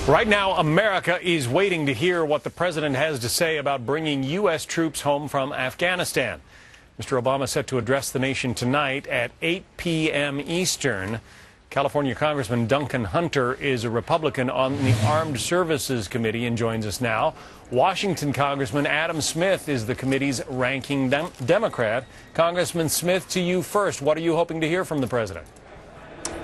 Right now, America is waiting to hear what the president has to say about bringing U.S. troops home from Afghanistan. Mr. Obama set to address the nation tonight at 8 p.m. Eastern. California Congressman Duncan Hunter is a Republican on the Armed Services Committee and joins us now. Washington Congressman Adam Smith is the committee's ranking Democrat. Congressman Smith, to you first. What are you hoping to hear from the president?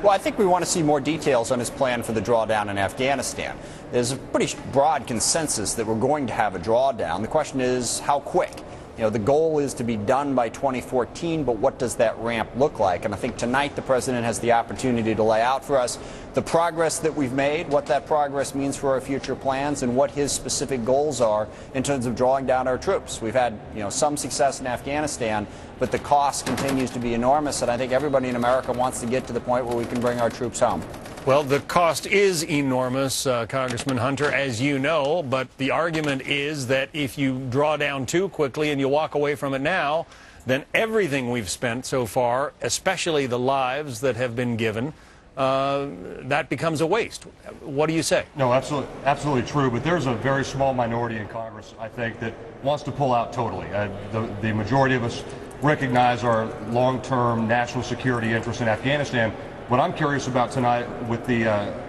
Well, I think we want to see more details on his plan for the drawdown in Afghanistan. There's a pretty broad consensus that we're going to have a drawdown. The question is how quick. You know, the goal is to be done by 2014, but what does that ramp look like? And I think tonight the president has the opportunity to lay out for us the progress that we've made, what that progress means for our future plans, and what his specific goals are in terms of drawing down our troops. We've had, some success in Afghanistan, but the cost continues to be enormous, and I think everybody in America wants to get to the point where we can bring our troops home. Well, the cost is enormous, Congressman Hunter, as you know, but the argument is that if you draw down too quickly and you walk away from it now, then everything we've spent so far, especially the lives that have been given, that becomes a waste. What do you say? No, absolutely true, but there's a very small minority in Congress, I think, that wants to pull out totally. The majority of us recognize our long-term national security interests in Afghanistan. What I'm curious about tonight with the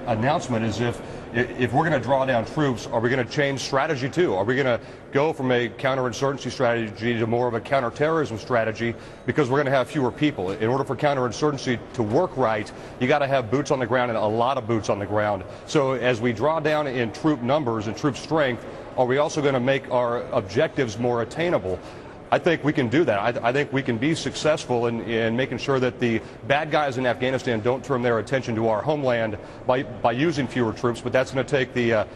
announcement is if we're going to draw down troops, are we going to change strategy too? Are we going to go from a counterinsurgency strategy to more of a counterterrorism strategy because we're going to have fewer people? In order for counterinsurgency to work right, you got to have boots on the ground and a lot of boots on the ground. So as we draw down in troop numbers and troop strength, are we also going to make our objectives more attainable? I think we can do that. I think we can be successful in making sure that the bad guys in Afghanistan don't turn their attention to our homeland by using fewer troops, but that's going to take the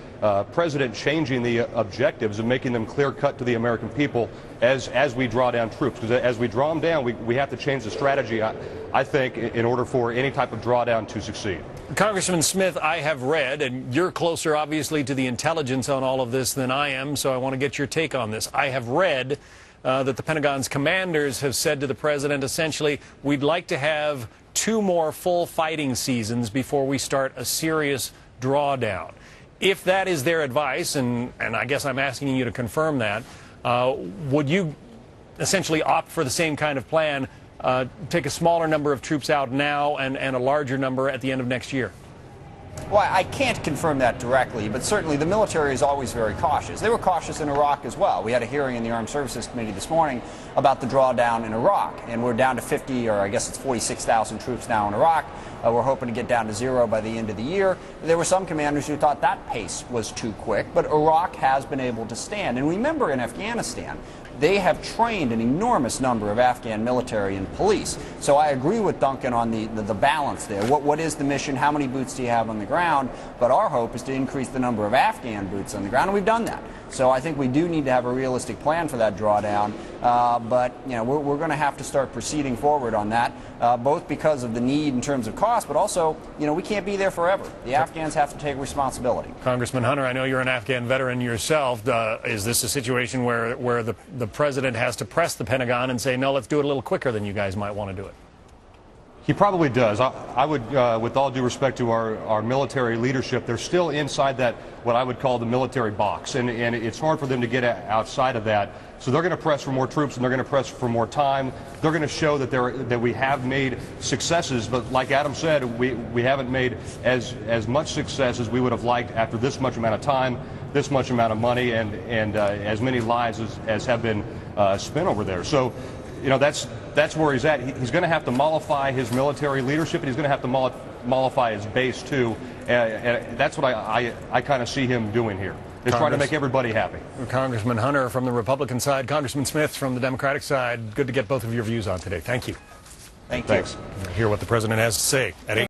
president changing the objectives and making them clear-cut to the American people as we draw down troops. Because as we draw them down, we have to change the strategy, I think, in order for any type of drawdown to succeed. Congressman Smith, I have read, and you're closer obviously to the intelligence on all of this than I am, so I want to get your take on this. I have read that the Pentagon's commanders have said to the president, essentially, we'd like to have 2 more full fighting seasons before we start a serious drawdown. If that is their advice, and I guess I'm asking you to confirm that, would you essentially opt for the same kind of plan, take a smaller number of troops out now and a larger number at the end of next year? Well, I can't confirm that directly, but certainly the military is always very cautious. They were cautious in Iraq as well. We had a hearing in the Armed Services Committee this morning about the drawdown in Iraq, and we're down to 50, or I guess it's 46,000 troops now in Iraq. We're hoping to get down to 0 by the end of the year. There were some commanders who thought that pace was too quick, but Iraq has been able to stand. And remember, in Afghanistan, they have trained an enormous number of Afghan military and police. So I agree with Duncan on the balance there. What is the mission? How many boots do you have on the ground? But our hope is to increase the number of Afghan boots on the ground, and we've done that. So I think we do need to have a realistic plan for that drawdown. But we're going to have to start proceeding forward on that, both because of the need in terms of cost, but also, we can't be there forever. The Afghans have to take responsibility. Congressman Hunter, I know you're an Afghan veteran yourself. Is this a situation where the president has to press the Pentagon and say, no, let's do it a little quicker than you guys might want to do it? He probably does. I would, with all due respect to our military leadership, they're still inside that, what I would call the military box, and it's hard for them to get outside of that. So they're going to press for more troops, and they're going to press for more time. They're going to show that we have made successes, but like Adam said, we haven't made as much success as we would have liked after this much amount of time, this much amount of money, and as many lives as have been spent over there. So, that's where he's at. He's going to have to mollify his military leadership, and he's going to have to mollify his base too. And that's what I kind of see him doing here. He's trying to make everybody happy. Congressman Hunter from the Republican side, Congressman Smith from the Democratic side. Good to get both of your views on today. Thank you. Thanks. Hear what the president has to say at 8.